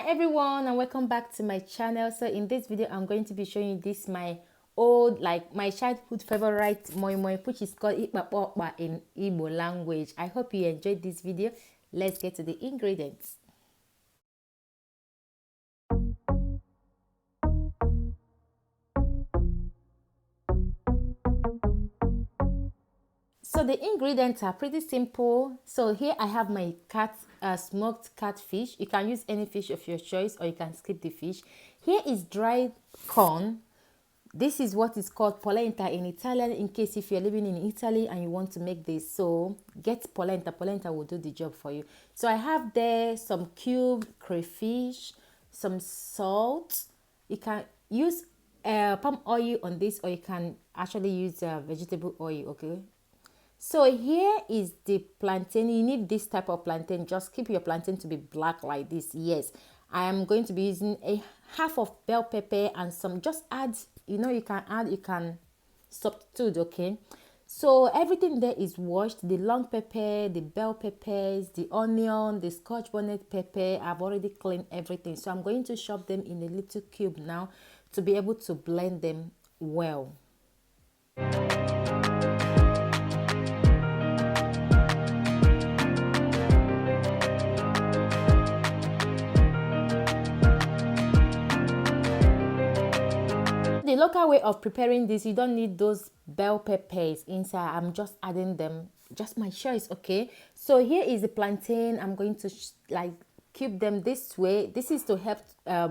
Hi everyone, and welcome back to my channel. So in this video I'm going to be showing you this my childhood favorite moi moi, which is called ikpakpokpa in Igbo language. I hope you enjoyed this video. Let's get to the ingredients. So the ingredients are pretty simple. So here I have my smoked catfish. You can use any fish of your choice, or you can skip the fish. Here is dried corn. This is what is called polenta in Italian, in case if you're living in Italy and you want to make this. So get polenta. Polenta will do the job for you. So I have there some cubed crayfish, some salt. You can use palm oil on this, or you can actually use vegetable oil, okay? So here is the plantain. You need this type of plantain. Just keep your plantain to be black like this. Yes, I am going to be using a half of bell pepper and some. Just add, you can substitute, okay? So everything there is washed. The long pepper, the bell peppers, the onion, the scotch bonnet pepper. I've already cleaned everything. So I'm going to chop them in a little cube now to be able to blend them well. The local way of preparing this, you don't need those bell peppers inside. I'm just adding them, just my choice, okay? So here is the plantain. I'm going to keep them this way. This is to help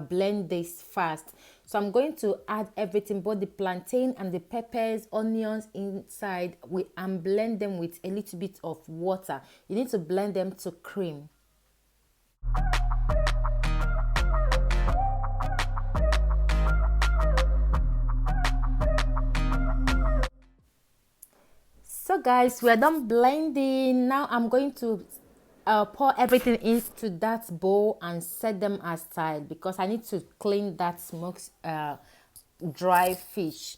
blend this fast. So I'm going to add everything, both the plantain and the peppers, onions inside, and blend them with a little bit of water. You need to blend them to cream. So guys, we are done blending. Now I'm going to pour everything into that bowl and set them aside, because I need to clean that smoked dry fish.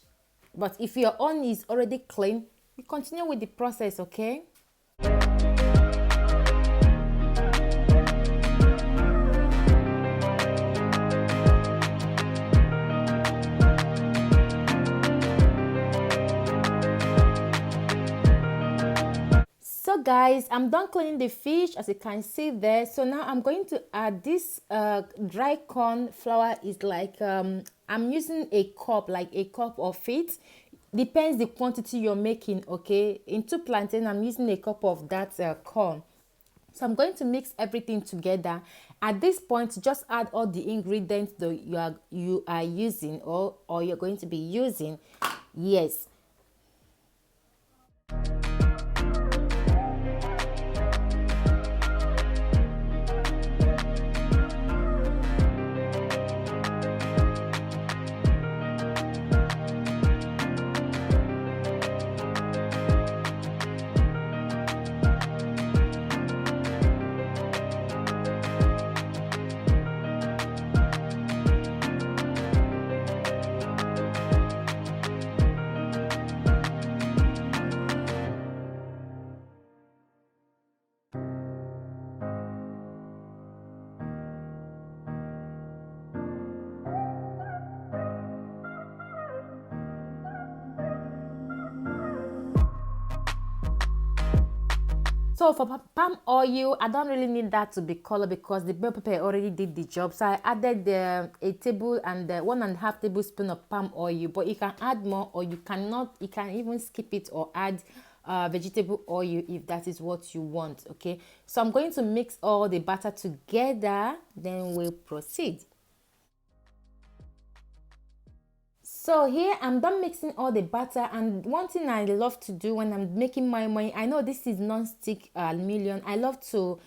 But if your own is already clean, you continue with the process, okay? So guys, I'm done cleaning the fish, as you can see there. So now I'm going to add this dry corn flour. Is like I'm using a cup, like a cup of it. Depends the quantity you're making, okay? In 2 plantain, I'm using a cup of that corn. So I'm going to mix everything together. At this point, just add all the ingredients that you are using, or you're going to be using. Yes. So for palm oil, I don't really need that to be colored, because the bell pepper already did the job. So I added a table and 1.5 tablespoon of palm oil. But you can add more, or you cannot. You can even skip it or add vegetable oil if that is what you want. Okay. So I'm going to mix all the batter together. Then we'll proceed. So here I'm done mixing all the batter, and one thing I love to do when I'm making my moi, I know this is non-stick aluminum. I love to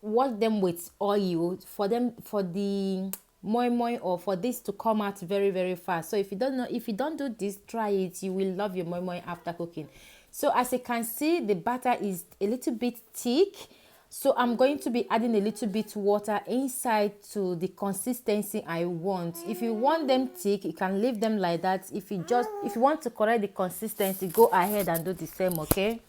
wash them with oil for the moi moi, or for this to come out very, very fast. So if you don't do this, try it. You will love your moi moi after cooking. So as you can see, the batter is a little bit thick. So I'm going to be adding a little bit water inside to the consistency I want. If you want them thick, you can leave them like that. If you want to correct the consistency, go ahead and do the same, okay?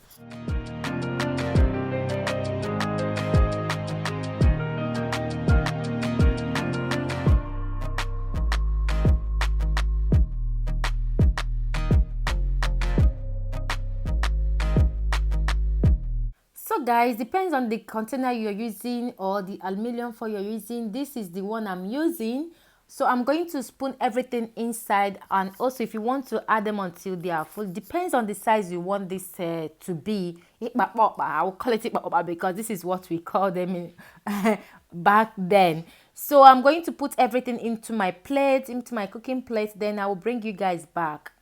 guys, depends on the container you're using or the aluminum foil you're using. This is the one I'm using. So I'm going to spoon everything inside, and also if you want to add them until they are full, depends on the size you want this to be. I will call it because this is what we call them in, back then. So I'm going to put everything into my plate, into my cooking plate, then I will bring you guys back.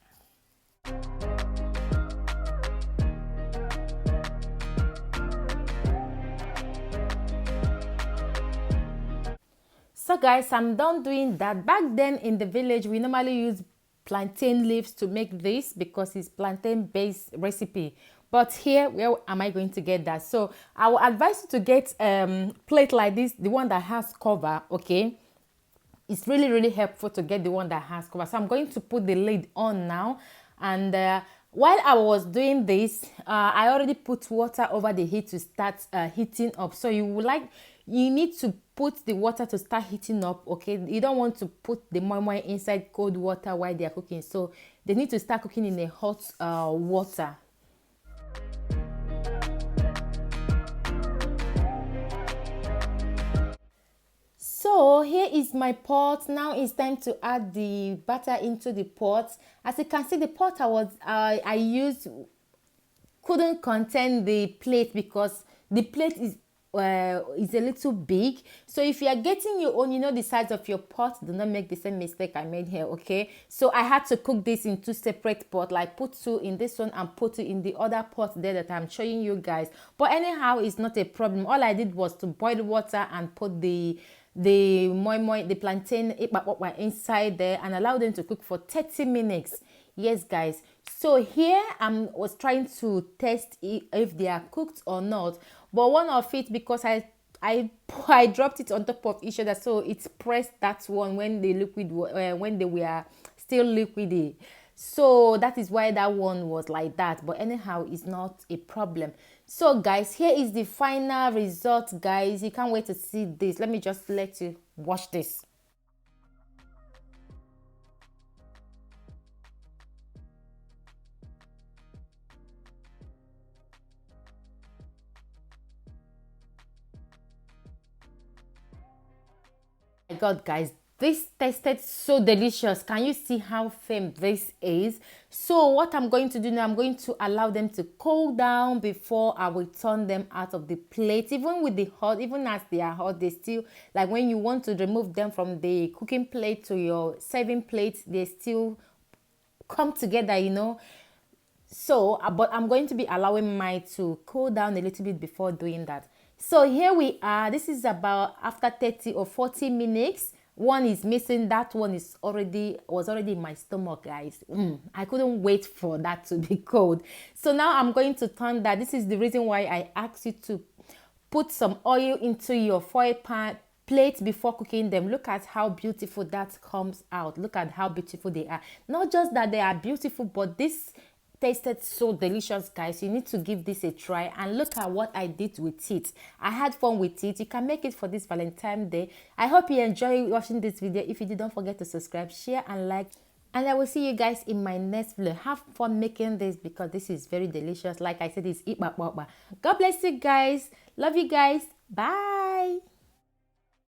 So guys, I'm done doing that. Back then in the village, we normally use plantain leaves to make this because it's plantain based recipe. But here, where am I going to get that? So I will advise you to get plate like this, the one that has cover, okay? It's really helpful to get the one that has cover. So I'm going to put the lid on now, and while I was doing this, I already put water over the heat to start heating up. So you need to put the water to start heating up, okay? You don't want to put the moi moi inside cold water while they are cooking. So they need to start cooking in a hot water. So here is my pot. Now it's time to add the butter into the pot. As you can see, the pot I used couldn't contain the plate because the plate is a little big. So if you are getting your own, you know the size of your pot, do not make the same mistake I made here, okay? So I had to cook this in two separate pots, like put two in this one and put two in the other pot there that I'm showing you guys. But anyhow, it's not a problem. All I did was to boil water and put the moi moi, the plantain inside there and allow them to cook for 30 minutes. Yes guys, so here I was trying to test if they are cooked or not, but one of it, because I dropped it on top of each other, so it's pressed that one when the liquid when they were still liquidy. So that is why that one was like that, but anyhow, it's not a problem. So guys, here is the final result, guys. You can't wait to see this. Let me just let you watch this. My god guys, this tasted so delicious. Can you see how firm this is? So what I'm going to do now, I'm going to allow them to cool down before I will turn them out of the plate. Even with the hot, even as they are hot, they still, like when you want to remove them from the cooking plate to your serving plate, they still come together, you know. So but I'm going to be allowing mine to cool down a little bit before doing that. So here we are. This is about after 30 or 40 minutes. One is missing. That one was already in my stomach, guys. I couldn't wait for that to be cold. So now I'm going to turn that. This is the reason why I asked you to put some oil into your foil pan plate before cooking them. Look at how beautiful that comes out. Look at how beautiful they are. Not just that they are beautiful, but this tasted so delicious, guys. You need to give this a try, and look at what I did with it. I had fun with it. You can make it for this Valentine's Day. I hope you enjoy watching this video. If you did, don't forget to subscribe, share and like, and I will see you guys in my next video. Have fun making this because this is very delicious. Like I said, it's eat. God bless you guys. Love you guys. Bye.